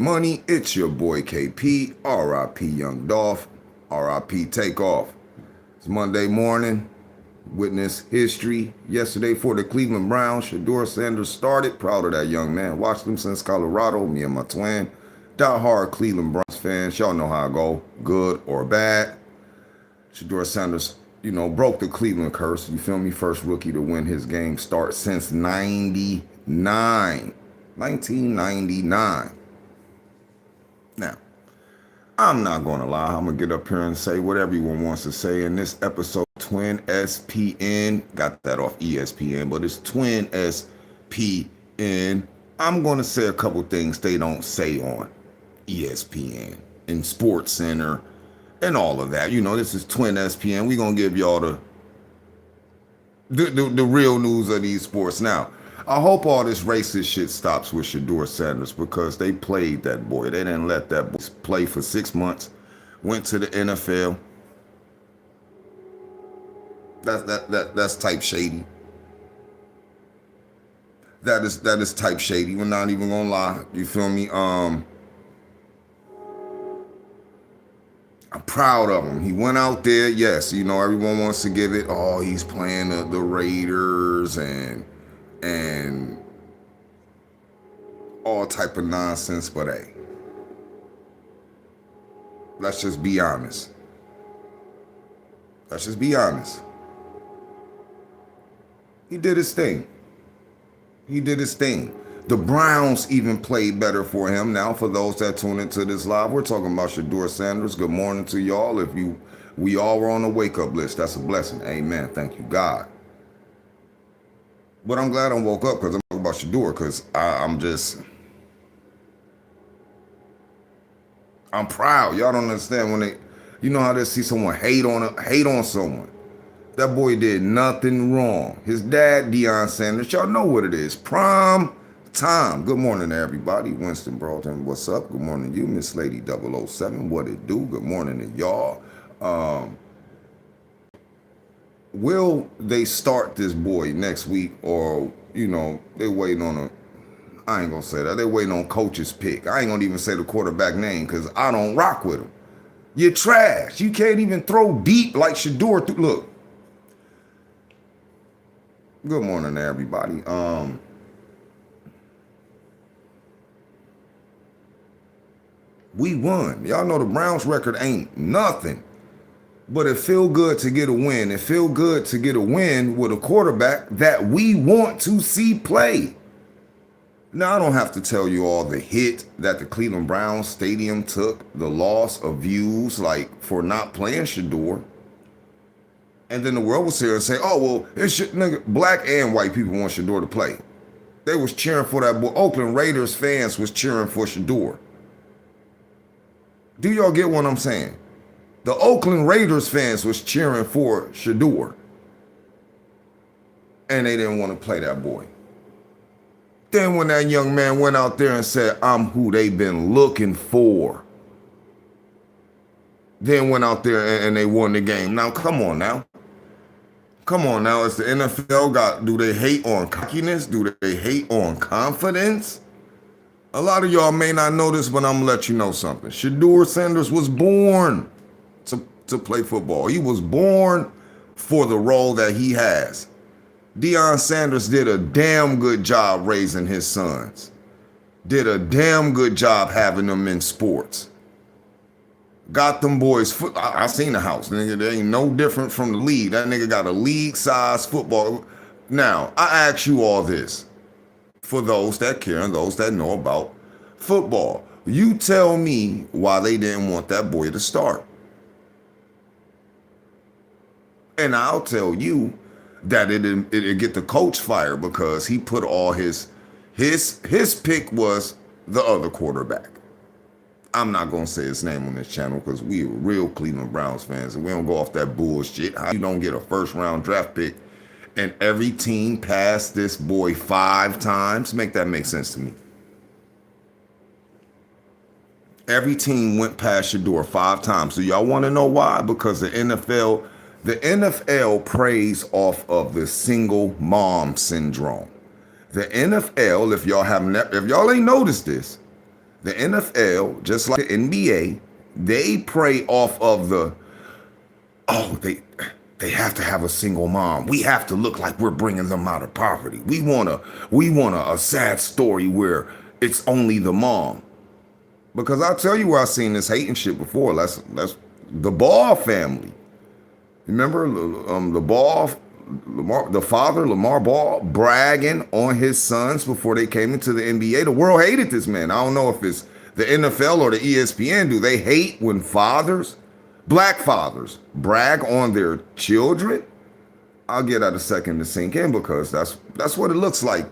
Money, it's your boy KP, RIP Young Dolph, RIP Takeoff. It's Monday morning, witness history. Yesterday for the Cleveland Browns, Shedeur Sandres started. Proud of that young man. Watched him since Colorado, me and my twin. Die-hard Cleveland Browns fans, y'all know how I go, good or bad. Shedeur Sandres, broke the Cleveland curse. You feel me? First rookie to win his game start since 1999. Now, I'm not going to lie. I'm going to get up here and say what everyone wants to say in this episode. Twin SPN. Got that off ESPN, but it's Twin SPN. I'm going to say a couple things they don't say on ESPN and Sports Center and all of that. This is Twin SPN. We're going to give y'all the real news of these sports. Now, I hope all this racist shit stops with Shedeur Sandres because they played that boy. They didn't let that boy play for 6 months. Went to the NFL. That's type shady. That is type shady. We're not even gonna lie. You feel me? I'm proud of him. He went out there. Yes, everyone wants to give it. Oh, he's playing the Raiders and all type of nonsense, but hey, let's just be honest. He did his thing. The Browns even played better for him. Now, for those that tune into this live, we're talking about Shedeur Sandres. Good morning to y'all. We all were on the wake-up list. That's a blessing. Amen. Thank you, God. But I'm glad I woke up because I'm talking about Shedeur because I'm proud. Y'all don't understand when how they see someone hate on someone. That boy did nothing wrong. His dad, Deion Sanders, y'all know what it is. Prime time. Good morning to everybody. Winston Broughton, what's up? Good morning to you, Miss Lady 007. What it do? Good morning to y'all. Will they start this boy next week or, they waiting on I ain't going to say that. They waiting on coach's pick. I ain't going to even say the quarterback name because I don't rock with him. You're trash. You can't even throw deep like Shedeur. Look. Good morning to everybody. We won. Y'all know the Browns record ain't nothing. But it feel good to get a win. It feel good to get a win with a quarterback that we want to see play. Now, I don't have to tell you all the hit that the Cleveland Browns stadium took, the loss of views, for not playing Shedeur. And then the world was here and say, oh, well, nigga, black and white people want Shedeur to play. They was cheering for that boy. Oakland Raiders fans was cheering for Shedeur. Do y'all get what I'm saying? The Oakland Raiders fans was cheering for Shedeur. And they didn't want to play that boy. Then when that young man went out there and said, I'm who they've been looking for. Then went out there and they won the game. Now, come on now. It's the NFL. Do they hate on cockiness? Do they hate on confidence? A lot of y'all may not know this, but I'm going to let you know something. Shedeur Sandres was born to play football. He was born for the role that he has. Deion Sanders did a damn good job raising his sons. Did a damn good job having them in sports. Got them boys foot. I seen the house. Nigga, they ain't no different from the league. That nigga got a league-size football. Now, I ask you all this. For those that care and those that know about football. You tell me why they didn't want that boy to start. And I'll tell you that it'd get the coach fired because he put all his pick was the other quarterback. I'm not going to say his name on this channel because we are real Cleveland Browns fans and we don't go off that bullshit. How you don't get a first-round draft pick and every team passed this boy 5 times? Make that make sense to me. Every team went past Shedeur 5 times. So y'all want to know why? Because the NFL preys off of the single mom syndrome. The NFL, if y'all ain't noticed this, The NFL, just like the NBA, they prey off of they have to have a single mom. We have to look like we're bringing them out of poverty. We want a sad story where it's only the mom. Because I'll tell you where I've seen this hating shit before. That's the Ball family. Remember the father, Lamar Ball, bragging on his sons before they came into the NBA. The world hated this man. I don't know if it's the NFL or the ESPN. Do they hate when black fathers, brag on their children? I'll get out a second to sink in because that's what it looks like.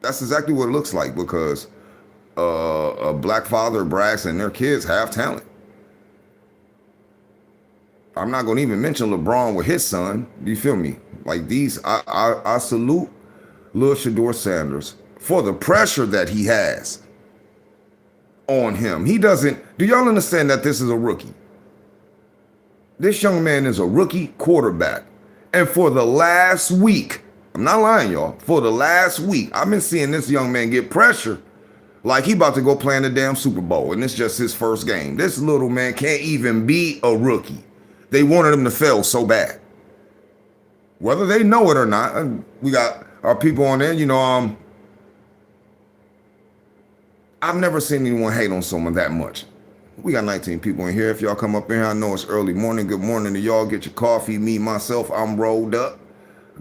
That's exactly what it looks like because a black father brags and their kids have talent. I'm not gonna even mention LeBron with his son. Do you feel me? Like these, I salute Lil Shedeur Sandres for the pressure that he has on him. He doesn't. Do y'all understand that this is a rookie? This young man is a rookie quarterback, and for the last week, I'm not lying, y'all. For the last week, I've been seeing this young man get pressure like he about to go play in the damn Super Bowl, and it's just his first game. This little man can't even be a rookie. They wanted him to fail so bad. Whether they know it or not, we got our people on there, I've never seen anyone hate on someone that much. We got 19 people in here. If y'all come up in here, I know it's early morning. Good morning to y'all. Get your coffee. Me, myself, I'm rolled up.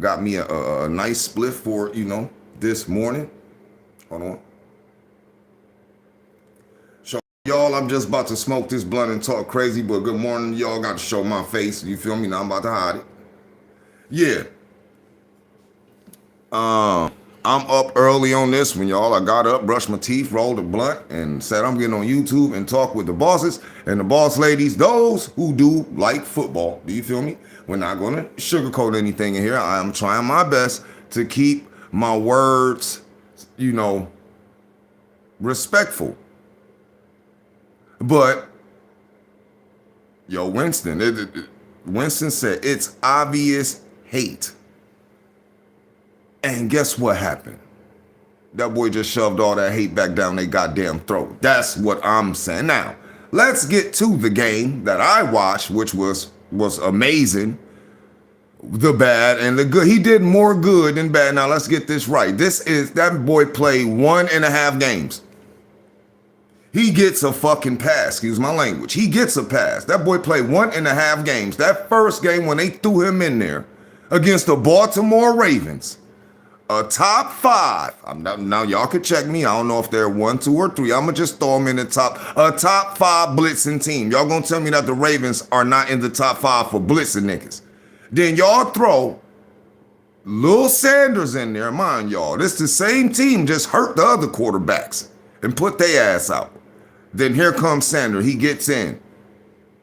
Got me a nice spliff for, this morning. Hold on. Y'all, I'm just about to smoke this blunt and talk crazy, but good morning, y'all. Got to show my face. You feel me? Now I'm about to hide it. Yeah. I'm up early on this one, y'all. I got up, brushed my teeth, rolled a blunt, and said I'm getting on YouTube and talk with the bosses and the boss ladies, those who do like football. Do you feel me? We're not going to sugarcoat anything in here. I'm trying my best to keep my words, respectful. But, Winston said, it's obvious hate. And guess what happened? That boy just shoved all that hate back down their goddamn throat. That's what I'm saying. Now, let's get to the game that I watched, which was amazing. The bad and the good. He did more good than bad. Now, let's get this right. That boy played 1.5 games. He gets a fucking pass. Excuse my language. He gets a pass. That boy played 1.5 games. That first game when they threw him in there against the Baltimore Ravens, a top 5. Now y'all can check me. I don't know if they're 1, 2, or 3. I'm gonna just throw them in a top 5 blitzing team. Y'all gonna tell me that the Ravens are not in the top 5 for blitzing niggas? Then y'all throw Lil Sanders in there. Mind y'all, this the same team just hurt the other quarterbacks and put their ass out. Then here comes Sanders. He gets in.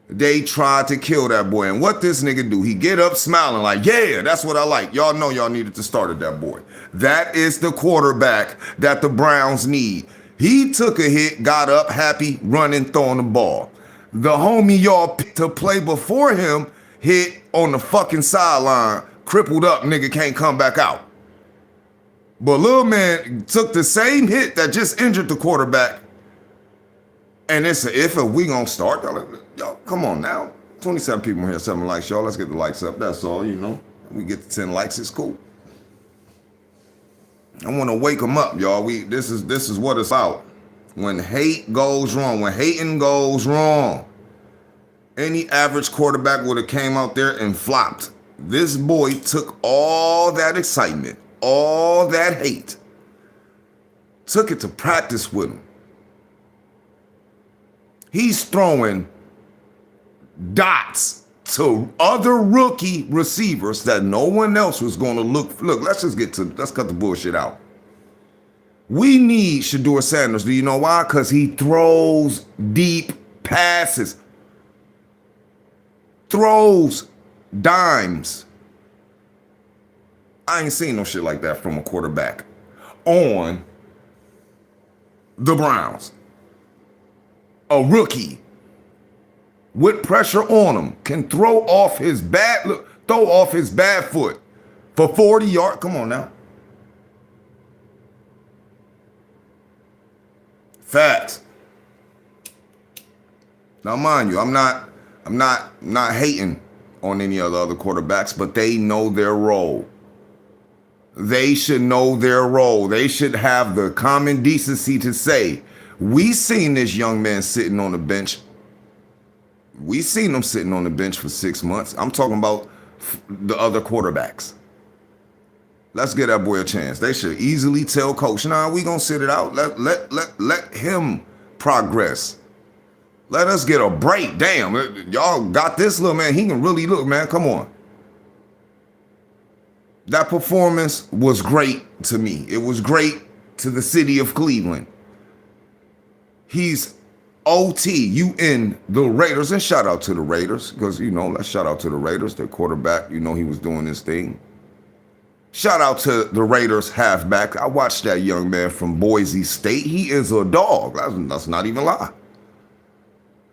They tried to kill that boy. And what this nigga do? He get up smiling like, yeah, that's what I like. Y'all know y'all needed to start at that boy. That is the quarterback that the Browns need. He took a hit, got up, happy, running, throwing the ball. The homie y'all picked to play before him hit on the fucking sideline, crippled up, nigga can't come back out. But little man took the same hit that just injured the quarterback. And it's if we gonna start, y'all, come on now. 27 people here, 7 likes, y'all. Let's get the likes up. That's all, We get to 10 likes, it's cool. I want to wake them up, y'all. This is what it's out. When hate goes wrong, when hating goes wrong, any average quarterback would have came out there and flopped. This boy took all that excitement, all that hate, took it to practice with him. He's throwing dots to other rookie receivers that no one else was going to look. Look, let's cut the bullshit out. We need Shedeur Sanders. Do you know why? Because he throws deep passes. Throws dimes. I ain't seen no shit like that from a quarterback on the Browns. A rookie with pressure on him can throw off his bad foot for 40 yards. Come on now. Facts. Now, mind you, I'm not hating on any of the other quarterbacks, but they know their role. They should know their role. They should have the common decency to say, we seen this young man sitting on the bench. We seen him sitting on the bench for 6 months. I'm talking about the other quarterbacks. Let's give that boy a chance. They should easily tell coach, nah, we gonna sit it out. Let him progress. Let us get a break. Damn, y'all got this little man. He can really look, man. Come on. That performance was great to me. It was great to the city of Cleveland. He's OT. You in the Raiders. And shout out to the Raiders. Because, let's shout out to the Raiders. Their quarterback, he was doing his thing. Shout out to the Raiders halfback. I watched that young man from Boise State. He is a dog. That's not even a lie.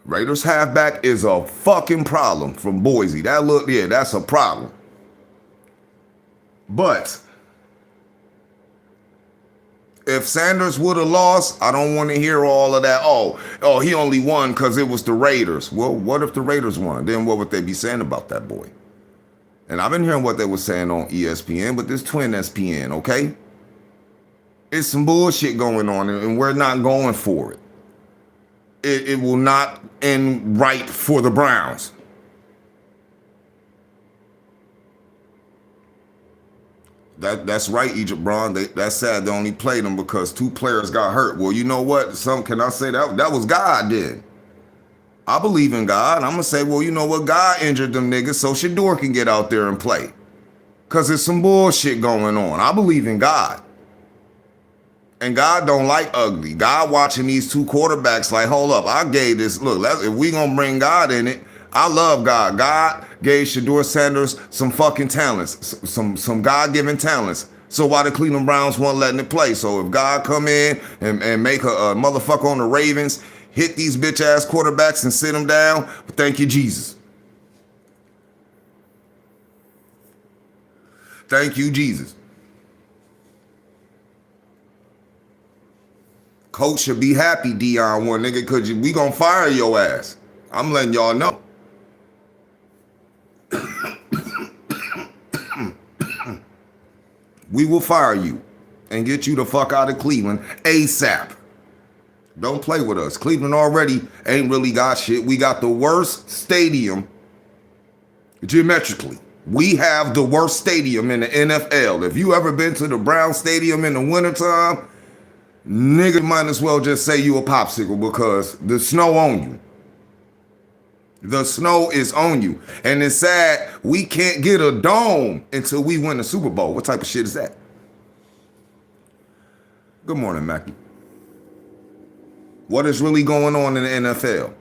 Raiders halfback is a fucking problem from Boise. That's a problem. But if Sanders would have lost, I don't want to hear all of that. Oh, he only won because it was the Raiders. Well, what if the Raiders won? Then what would they be saying about that boy? And I've been hearing what they were saying on ESPN, but this twin SPN, okay? It's some bullshit going on, and we're not going for it. It will not end right for the Browns. That's right, Egypt Braun. That's sad they only played them because 2 players got hurt. Well, you know what? Can I say that was God then? I believe in God. I'm going to say, well, you know what? God injured them niggas so Shedeur can get out there and play. Because there's some bullshit going on. I believe in God. And God don't like ugly. God watching these 2 quarterbacks like, hold up, I gave this. Look, if we going to bring God in it, I love God. God gave Shedeur Sanders some fucking talents, some God-given talents. So why the Cleveland Browns weren't letting it play? So if God come in and make a motherfucker on the Ravens, hit these bitch-ass quarterbacks and sit them down, thank you, Jesus. Thank you, Jesus. Coach should be happy, Dion won, nigga, because we gonna fire your ass. I'm letting y'all know. We will fire you and get you the fuck out of Cleveland ASAP. Don't play with us. Cleveland already ain't really got shit. We got the worst stadium geometrically. We have the worst stadium in the NFL. If you ever been to the Brown Stadium in the wintertime, nigga might as well just say you a popsicle because the snow on you. The snow is on you. And it's sad we can't get a dome until we win the Super Bowl. What type of shit is that? Good morning, Mackie. What is really going on in the NFL?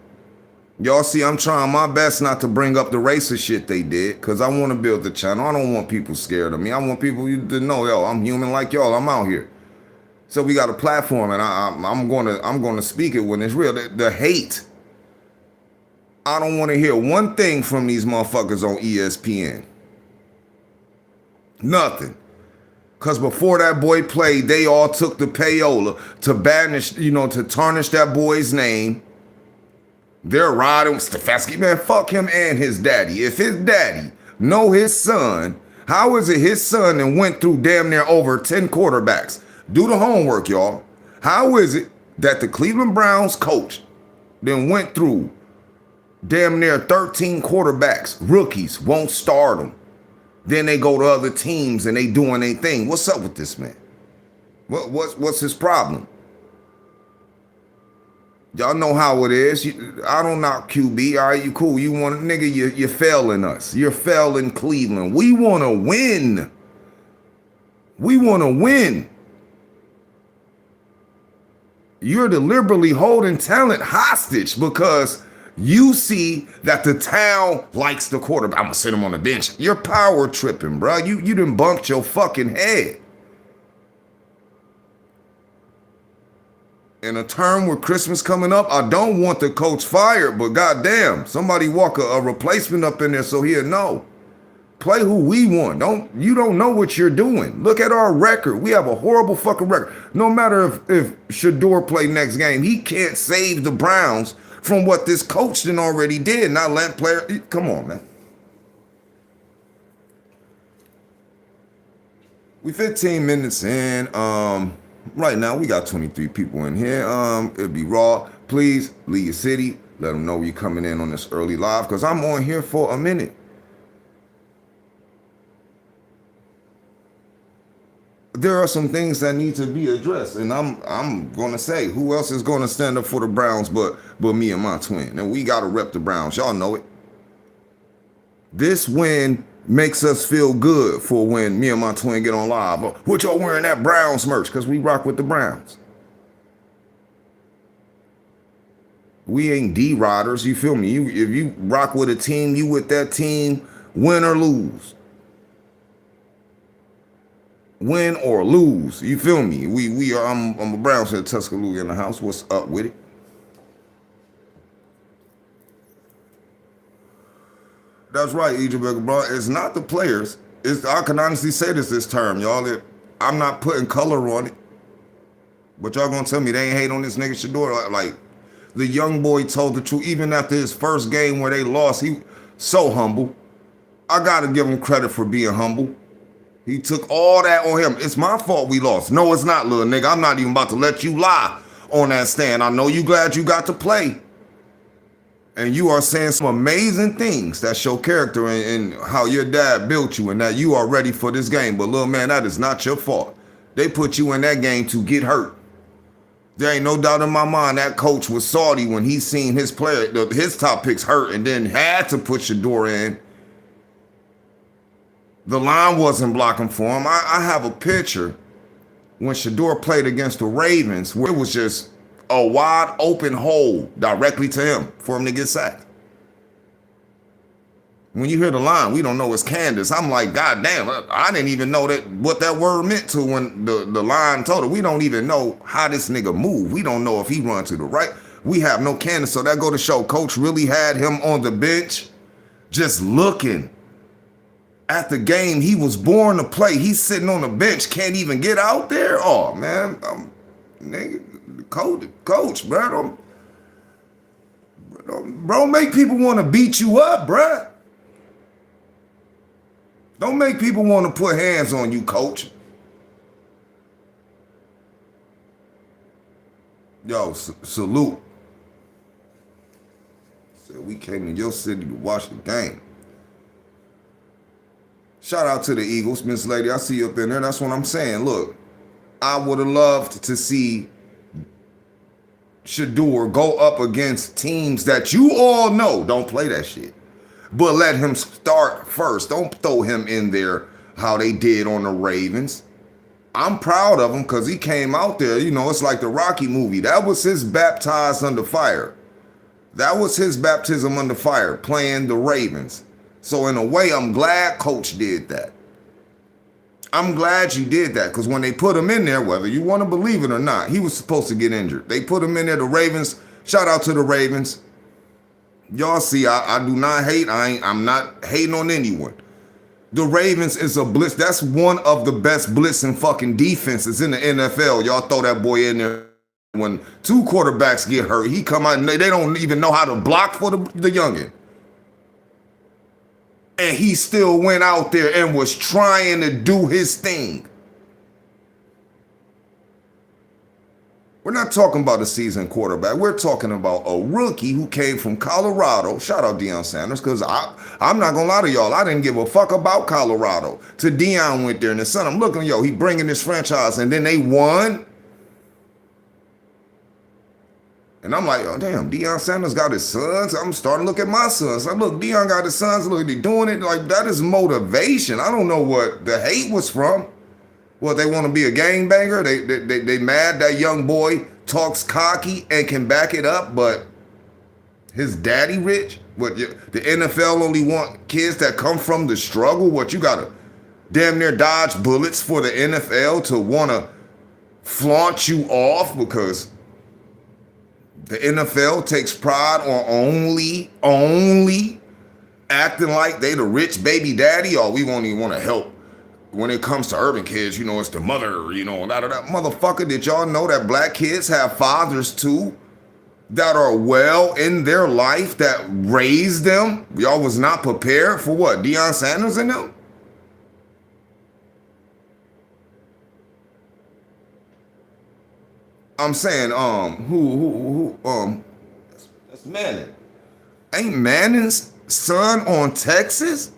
Y'all see, I'm trying my best not to bring up the racist shit they did because I want to build the channel. I don't want people scared of me. I want people to know, yo, I'm human like y'all. I'm out here. So we got a platform, and I'm going to speak it when it's real. The hate. I don't want to hear one thing from these motherfuckers on ESPN. Nothing. Because before that boy played, they all took the payola to banish, to tarnish that boy's name. They're riding with Stefanski. Man, fuck him and his daddy. If his daddy know his son, how is it his son and went through damn near over 10 quarterbacks? Do the homework, y'all. How is it that the Cleveland Browns coach then went through damn near 13 quarterbacks, rookies, won't start them? Then they go to other teams and they doing their thing. What's up with this man? What's his problem? Y'all know how it is. I don't knock QB. All right, you cool. You want nigga, you're failing us. You're failing Cleveland. We want to win. We want to win. You're deliberately holding talent hostage because you see that the town likes the quarterback. I'm going to sit him on the bench. You're power tripping, bro. You done bumped your fucking head. In a term with Christmas coming up, I don't want the coach fired, but goddamn, somebody walk a replacement up in there so he'll know. Play who we want. You don't know what you're doing. Look at our record. We have a horrible fucking record. No matter if Shedeur play next game, he can't save the Browns from what this coach done already did. Not let player. Come on, man. We 15 minutes in. Right now we got 23 people in here. It'll be raw. Please leave your city. Let them know you're coming in on this early live because I'm on here for a minute. There are some things that need to be addressed, and I'm gonna say, who else is gonna stand up for the Browns but me and my twin? And we gotta rep the Browns. Y'all know it. This win makes us feel good for when me and my twin get on live. What y'all wearing that Browns merch? Because we rock with the Browns. We ain't D-Riders, you feel me? If you rock with a team, you with that team, win or lose. Win or lose, you feel me? I'm a Browns fan, Tuscaloosa in the house. What's up with it? That's right, Egypt, bro. It's not the players. I can honestly say this term, y'all. I'm not putting color on it. But y'all gonna tell me they ain't hate on this nigga Shedeur? Like, the young boy told the truth. Even after his first game where they lost, he so humble. I gotta give him credit for being humble. He took all that on him. It's my fault we lost. No, it's not, little nigga. I'm not even about to let you lie on that stand. I know you glad you got to play. And you are saying some amazing things that show character and how your dad built you and that you are ready for this game. But little man, that is not your fault. They put you in that game to get hurt. There ain't no doubt in my mind that coach was salty when he seen his top picks hurt and then had to put Shedeur in. The line wasn't blocking for him. I have a picture when Shedeur played against the Ravens where it was just a wide open hole directly to him for him to get sacked. When you hear the line, we don't know it's Candace. I'm like, God damn, I didn't even know what that word meant to when the line told her. We don't even know how this nigga move. We don't know if he run to the right. We have no Candace. So that go to show coach really had him on the bench just looking at the game he was born to play. He's sitting on the bench, can't even get out there. Oh, man. Nigga, coach, bro. Bro, make people want to beat you up, bro. Don't make people want to put hands on you, coach. Yo, salute. Said we came in your city to watch the game. Shout out to the Eagles, Miss Lady. I see you up in there. That's what I'm saying. Look, I would have loved to see Shedeur go up against teams that you all know don't play that shit. But let him start first. Don't throw him in there how they did on the Ravens. I'm proud of him because he came out there. You know, it's like the Rocky movie. That was his baptized under fire. That was his baptism under fire, playing the Ravens. So in a way, I'm glad coach did that. I'm glad you did that because when they put him in there, whether you want to believe it or not, he was supposed to get injured. They put him in there, the Ravens. Shout out to the Ravens. Y'all see, I do not hate. I'm not hating on anyone. The Ravens is a blitz. That's one of the best blitzing fucking defenses in the NFL. Y'all throw that boy in there. When two quarterbacks get hurt, he come out and they don't even know how to block for the youngin'. And he still went out there and was trying to do his thing. We're not talking about a seasoned quarterback. We're talking about a rookie who came from Colorado. Shout out Deion Sanders, because I'm not going to lie to y'all. I didn't give a fuck about Colorado. To Deion went there and his son, I'm looking, yo, he bringing this franchise, and then they won. And I'm like, oh, damn, Deion Sanders got his sons. I'm starting to look at my sons. I look, Deion got his sons. Look, they doing it. Like, that is motivation. I don't know what the hate was from. What, they want to be a gangbanger? They mad that young boy talks cocky and can back it up, but his daddy rich? What, the NFL only want kids that come from the struggle? What, you got to damn near dodge bullets for the NFL to want to flaunt you off because the NFL takes pride on only acting like they the rich baby daddy, or we won't even want to help. When it comes to urban kids, you know, it's the mother, you know, that motherfucker. Did y'all know that black kids have fathers too that are well in their life that raised them? Y'all was not prepared for what? Deion Sanders and them? I'm saying, that's Manning. Ain't Manning's son on Texas?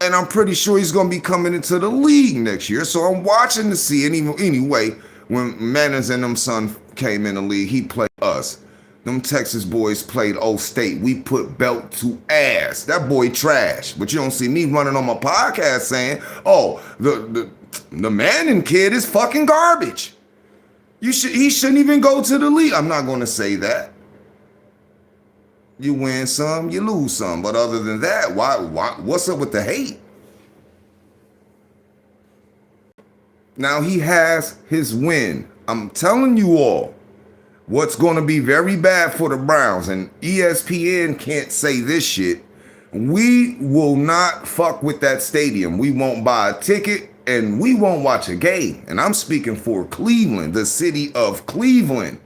And I'm pretty sure he's going to be coming into the league next year. So I'm watching to see. Anyway, when Manners and them son came in the league, he played us. Them Texas boys played Old State. We put belt to ass. That boy trash. But you don't see me running on my podcast saying, oh, the Manning kid is fucking garbage. He shouldn't even go to the league. I'm not going to say that. You win some, you lose some. But other than that, why what's up with the hate? Now he has his win. I'm telling you all, what's going to be very bad for the Browns, and ESPN can't say this shit. We will not fuck with that stadium. We won't buy a ticket, and we won't watch a game. And I'm speaking for Cleveland, the city of Cleveland.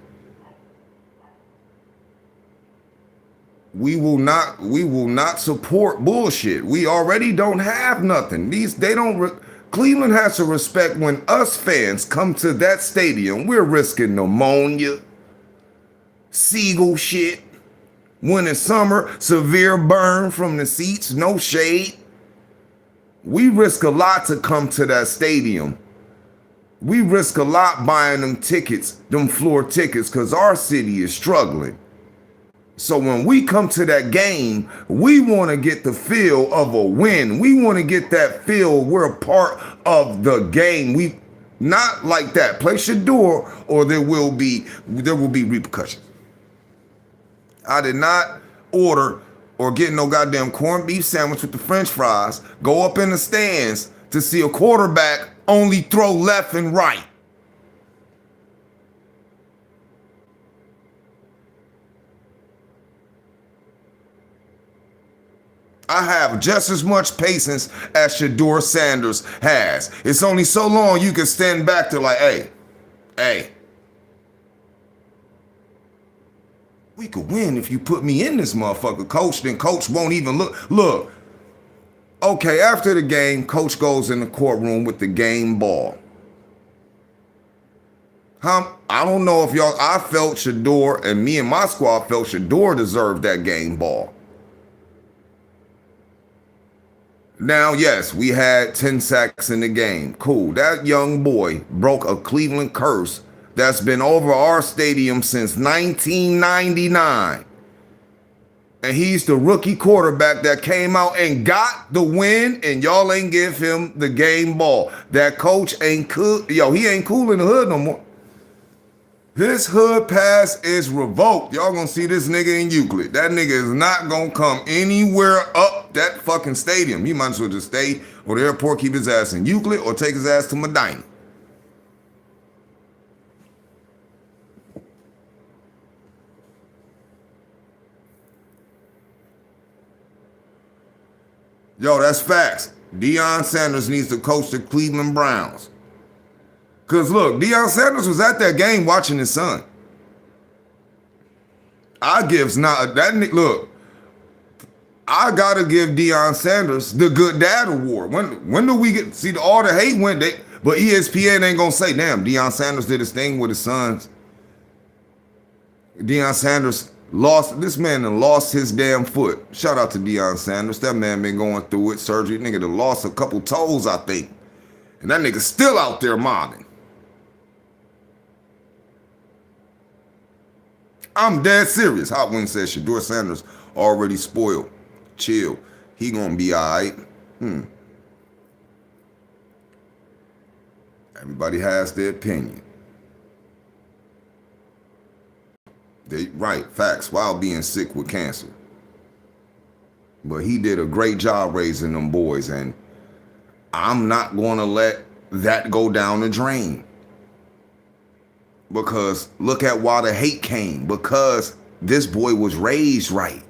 We will not support bullshit. We already don't have nothing. Cleveland has to respect when us fans come to that stadium. We're risking pneumonia, seagull shit. When it's summer, severe burn from the seats, no shade. We risk a lot to come to that stadium. We risk a lot buying them tickets, them floor tickets, because our city is struggling. So when we come to that game, we want to get the feel of a win. We want to get that feel we're a part of the game. We not like that. Play Shedeur, or there will be repercussions. I did not order or get no goddamn corned beef sandwich with the French fries. Go up in the stands to see a quarterback only throw left and right. I have just as much patience as Shedeur Sanders has. It's only so long you can stand back to like, hey, we could win if you put me in this motherfucker, coach. Then coach won't even look. Look, okay, after the game, coach goes in the courtroom with the game ball. I don't know if I felt Shedeur, and me and my squad felt Shedeur deserved that game ball. Now, yes, we had 10 sacks in the game. Cool. That young boy broke a Cleveland curse that's been over our stadium since 1999. And he's the rookie quarterback that came out and got the win, and y'all ain't give him the game ball. That coach ain't cool. Yo, he ain't cool in the hood no more. This hood pass is revoked. Y'all gonna see this nigga in Euclid. That nigga is not gonna come anywhere up that fucking stadium. He might as well just stay or the airport, keep his ass in Euclid, or take his ass to Medina. Yo, that's facts. Deion Sanders needs to coach the Cleveland Browns. Because look, Deion Sanders was at that game watching his son. Look, I gotta give Deion Sanders the Good Dad Award. When do we see all the hate went? But ESPN ain't gonna say, damn, Deion Sanders did his thing with his sons. Deion Sanders this man done lost his damn foot. Shout out to Deion Sanders. That man been going through it, surgery. Nigga done lost a couple toes, I think. And that nigga still out there mobbing. I'm dead serious. Hot Wing says Shedeur Sanders already spoiled. Chill. He gonna be all right. Everybody has their opinion. Right, facts, while being sick with cancer. But he did a great job raising them boys, and I'm not gonna let that go down the drain. Because look at why the hate came. Because this boy was raised right.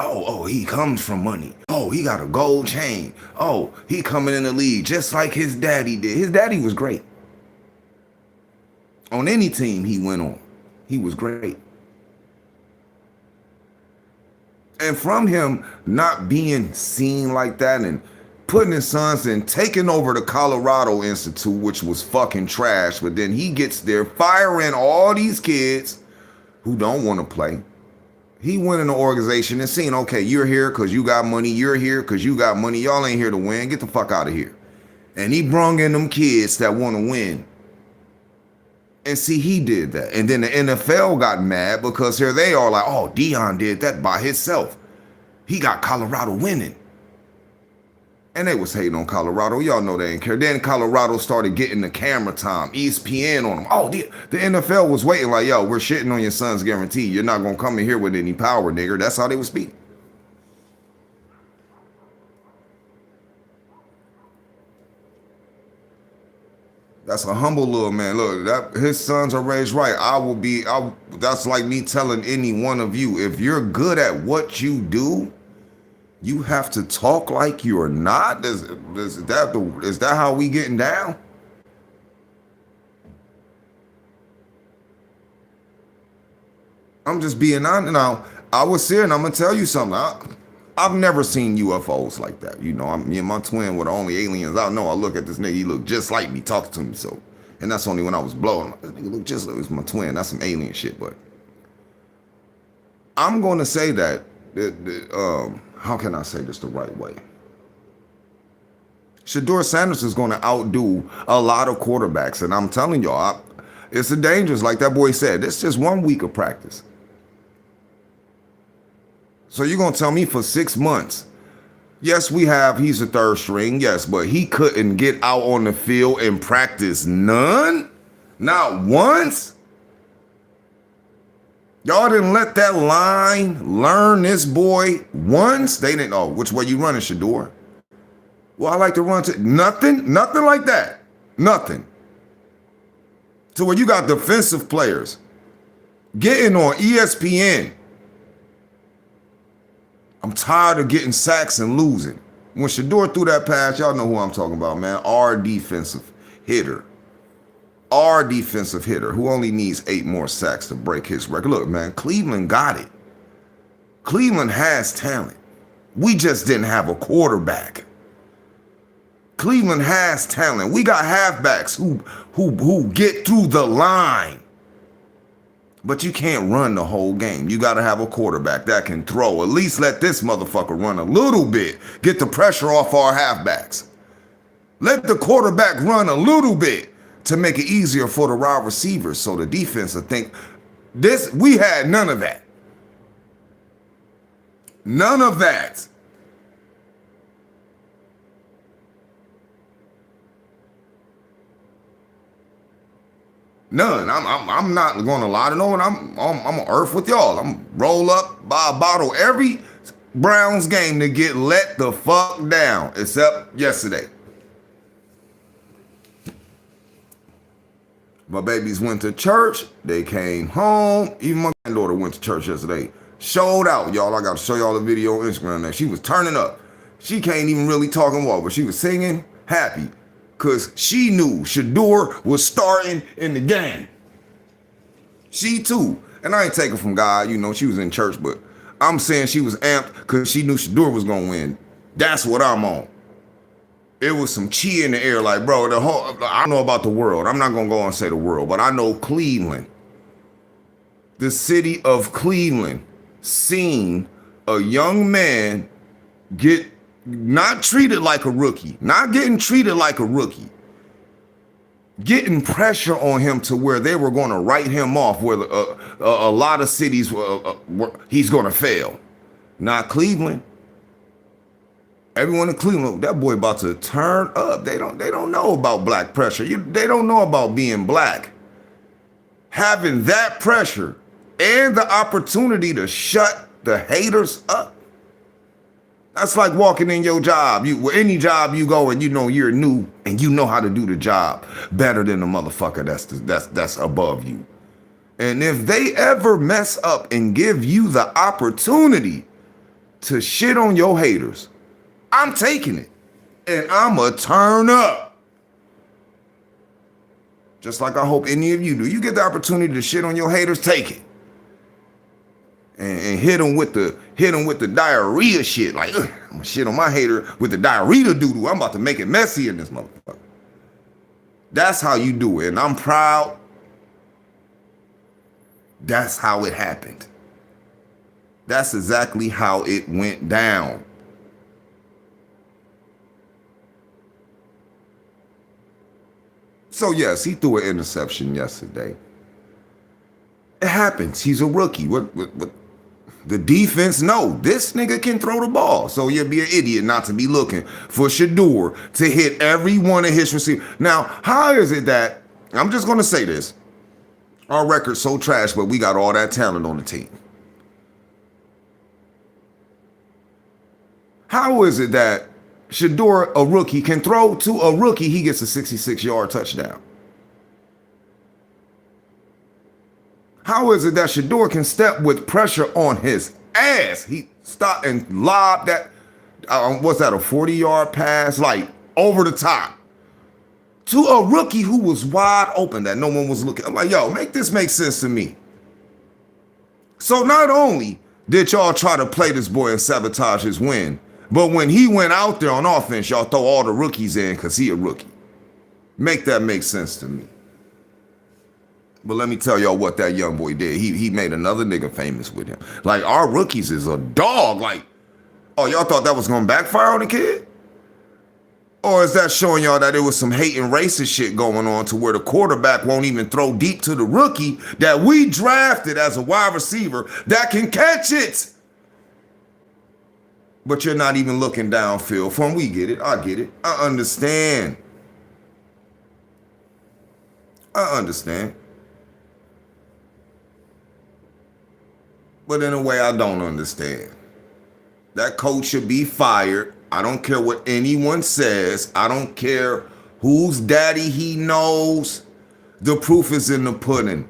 Oh, he comes from money. Oh, he got a gold chain. Oh, he coming in the league just like his daddy did. His daddy was great. On any team he went on, he was great. And from him not being seen like that and putting his sons in, taking over the Colorado Institute, which was fucking trash, but then he gets there firing all these kids who don't want to play. He went in the organization and seen, okay, you're here because you got money. You're here because you got money. Y'all ain't here to win. Get the fuck out of here. And he brung in them kids that want to win. And see, he did that. And then the NFL got mad because here they are like, oh, Deion did that by himself. He got Colorado winning. And they was hating on Colorado. Y'all know they didn't care. Then Colorado started getting the camera time, ESPN on them. Oh, the NFL was waiting like, yo, we're shitting on your son's guarantee. You're not going to come in here with any power, nigga. That's how they would speak. That's a humble little man. Look, his sons are raised right. That's like me telling any one of you, if you're good at what you do, you have to talk like you're not. Is that how we getting down? I'm just being honest. Now, I was here and I'm gonna tell you something. I've never seen UFOs like that. You know, me and my twin were the only aliens I know. I look at this nigga, he looked just like me, talking to me. So, and that's only when I was blowing. This nigga look just like it was my twin. That's some alien shit. But I'm gonna say that. How can I say this the right way? Shedeur Sandres is going to outdo a lot of quarterbacks. And I'm telling y'all, it's a dangerous, like that boy said, it's just 1 week of practice. So you're going to tell me for 6 months, yes, he's a third string, yes, but he couldn't get out on the field and practice none? Not once? Y'all didn't let that line learn this boy once? They didn't know which way you running, Shedeur. Well, I like to run to nothing like that. Nothing. So when you got defensive players getting on ESPN, I'm tired of getting sacks and losing. When Shedeur threw that pass, y'all know who I'm talking about, man. Our defensive hitter who only needs 8 more sacks to break his record. Look, man, Cleveland got it. Cleveland has talent. We just didn't have a quarterback. Cleveland has talent. We got halfbacks who get through the line. But you can't run the whole game. You got to have a quarterback that can throw. At least let this motherfucker run a little bit. Get the pressure off our halfbacks. Let the quarterback run a little bit to make it easier for the wide receivers so the defense will think this. We had none of that. None of that. None. I'm not gonna lie to no one. I'm on earth with y'all. I'm roll up, buy a bottle every Browns game to get let the fuck down, except yesterday. My babies went to church. They came home. Even my granddaughter went to church yesterday. Showed out, y'all. I got to show y'all the video on Instagram there. She was turning up. She can't even really talk and walk, but she was singing happy because she knew Shedeur was starting in the game. She too. And I ain't taking from God, you know, she was in church, but I'm saying she was amped because she knew Shedeur was going to win. That's what I'm on. It was some chi in the air, like, bro, I don't know about the world. I'm not going to go and say the world, but I know Cleveland, the city of Cleveland, seen a young man get not treated like a rookie, not getting treated like a rookie, getting pressure on him to where they were going to write him off, where a lot of cities, he's going to fail. Not Cleveland. Everyone in Cleveland, that boy about to turn up. They don't know about black pressure. They don't know about being black. Having that pressure and the opportunity to shut the haters up. That's like walking in your job. Any job you go and you know you're new and you know how to do the job better than the motherfucker that's above you. And if they ever mess up and give you the opportunity to shit on your haters, I'm taking it. And I'ma turn up. Just like I hope any of you do. You get the opportunity to shit on your haters, take it. And hit them with the diarrhea shit. Like, I'm gonna shit on my hater with the diarrhea doo-doo. I'm about to make it messy in this motherfucker. That's how you do it. And I'm proud. That's how it happened. That's exactly how it went down. So yes, he threw an interception yesterday. It happens. He's a rookie. What the defense, no, this nigga can throw the ball. So you'd be an idiot not to be looking for Shedeur to hit every one of his receivers. Now, how is it that, I'm just going to say this, our record's so trash, but we got all that talent on the team. How is it that Shedeur, a rookie, can throw to a rookie, he gets a 66-yard touchdown? How is it that Shedeur can step with pressure on his ass? He stopped and lobbed that, what's that, a 40-yard pass, like over the top to a rookie who was wide open that no one was looking. I'm like, yo, make this make sense to me. So not only did y'all try to play this boy and sabotage his win, but when he went out there on offense, y'all throw all the rookies in because he a rookie. Make that make sense to me. But let me tell y'all what that young boy did. He made another nigga famous with him. Like, our rookies is a dog. Like, oh, y'all thought that was going to backfire on the kid? Or is that showing y'all that there was some hate and racist shit going on to where the quarterback won't even throw deep to the rookie that we drafted as a wide receiver that can catch it? But you're not even looking downfield for him. We get it. I get it. I understand. I understand. But in a way, I don't understand. That coach should be fired. I don't care what anyone says. I don't care whose daddy he knows. The proof is in the pudding.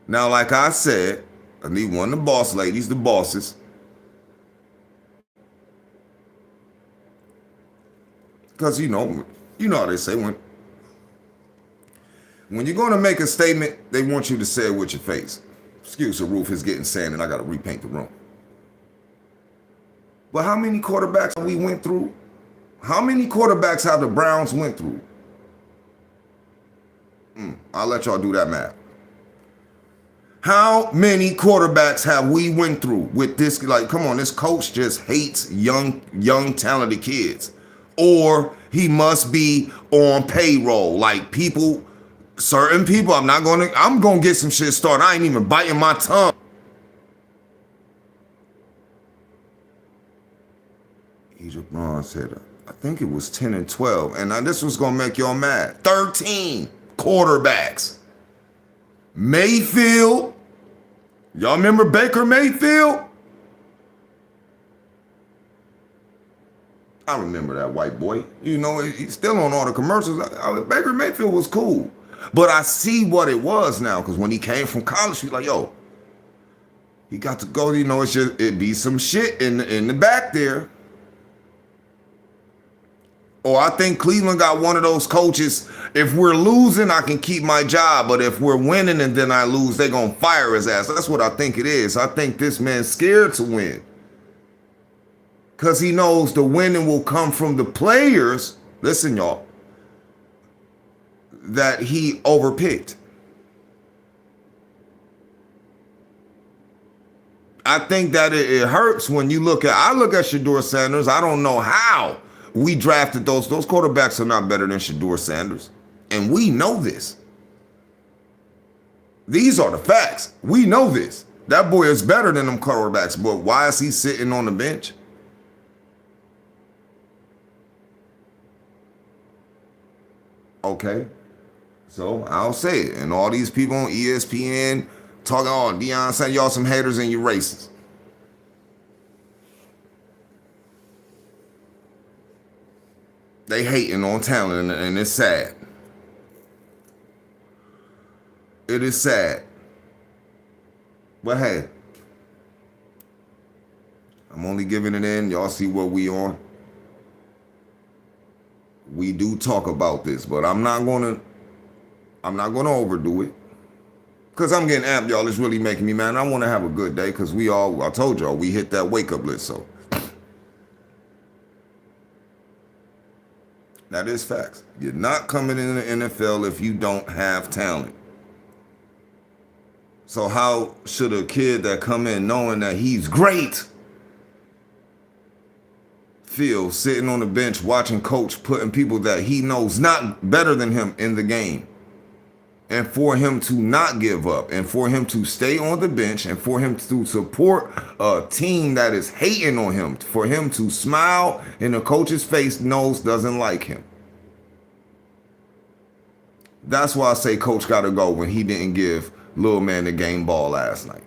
Now, like I said, I need one of the boss ladies, the bosses. Because you know how they say when you're going to make a statement, they want you to say it with your face. Excuse the roof is getting sand and I got to repaint the room. But how many quarterbacks we went through? How many quarterbacks have the Browns went through? I'll let y'all do that math. How many quarterbacks have we went through with this? Like, come on, this coach just hates young talented kids. Or he must be on payroll. Like certain people, I'm going to get some shit started. I ain't even biting my tongue. Egypt Ron said, I think it was 10 and 12. And this was going to make y'all mad. 13 quarterbacks. Mayfield. Y'all remember Baker Mayfield? I remember that white boy. You know, he's still on all the commercials. Baker Mayfield was cool. But I see what it was now, because when he came from college, he's like, yo, he got to go, you know, it'd be some shit in the back there. Or I think Cleveland got one of those coaches, if we're losing, I can keep my job, but if we're winning and then I lose, they're going to fire his ass. That's what I think it is. I think this man's scared to win. Because he knows the winning will come from the players, listen, y'all, that he overpicked. I think that it hurts when I look at Shedeur Sanders. I don't know how we drafted those quarterbacks are not better than Shedeur Sanders. And we know this. These are the facts. We know this. That boy is better than them quarterbacks, but why is he sitting on the bench? Okay. So I'll say it. And all these people on ESPN talking, oh, Deion sent y'all some haters and you racist. They hating on talent, and it's sad. It is sad. But hey, I'm only giving it in. Y'all see what we on. We do talk about this, but I'm not gonna overdo it. Cause I'm getting amped, y'all. It's really making me mad. I want to have a good day, cause I told y'all, we hit that wake up list. So that is facts. You're not coming in the NFL if you don't have talent. So how should a kid that come in knowing that he's great feel sitting on the bench watching coach putting people that he knows not better than him in the game? And for him to not give up, and for him to stay on the bench, and for him to support a team that is hating on him, for him to smile in the coach's face doesn't like him. That's why I say coach got to go when he didn't give little man the game ball last night.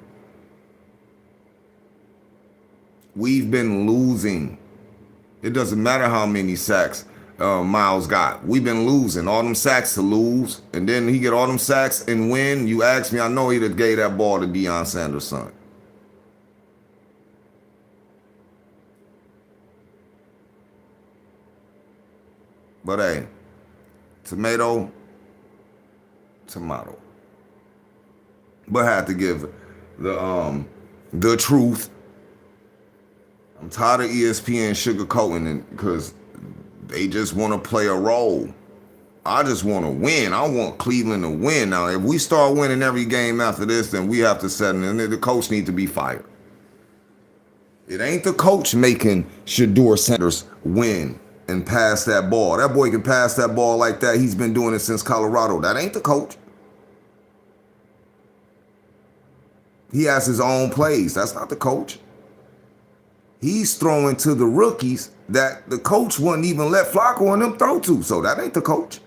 We've been losing. It doesn't matter how many sacks Miles got. We've been losing. All them sacks to lose. And then he get all them sacks and win. You ask me, I know he'd have gave that ball to Sandres' son. But hey, tomato. But I had to give the truth. I'm tired of ESPN sugarcoating it because they just want to play a role. I just want to win. I want Cleveland to win. Now, if we start winning every game after this, then we have to set it. And the coach needs to be fired. It ain't the coach making Shedeur Sandres win and pass that ball. That boy can pass that ball like that. He's been doing it since Colorado. That ain't the coach. He has his own plays. That's not the coach. He's throwing to the rookies that the coach wouldn't even let Flacco and them throw to. So that ain't the coach.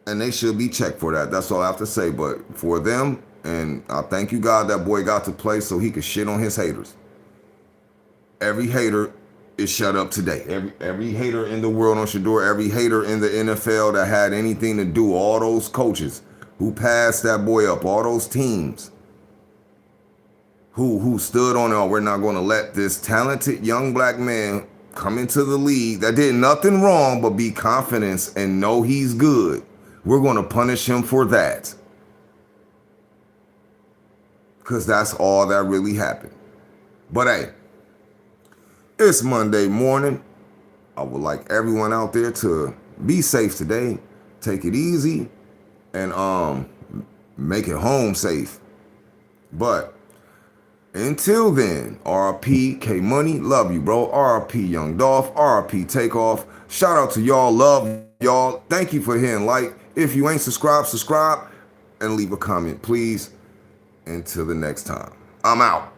And they should be checked for that. That's all I have to say. But for them, and I thank you, God, that boy got to play so he could shit on his haters. Every hater is shut up today. Every hater in the world on Shedeur, every hater in the NFL that had anything to do, all those coaches who passed that boy up, all those teams who stood on it, oh, we're not going to let this talented young black man come into the league that did nothing wrong but be confident and know he's good. We're going to punish him for that. Because that's all that really happened. But hey, it's Monday morning. I would like everyone out there to be safe today. Take it easy. And make it home safe. But until then, RP K Money, love you, bro. RP Young Dolph, RP Takeoff. Shout out to y'all, love y'all. Thank you for hitting like. If you ain't subscribed, subscribe and leave a comment, please. Until the next time, I'm out.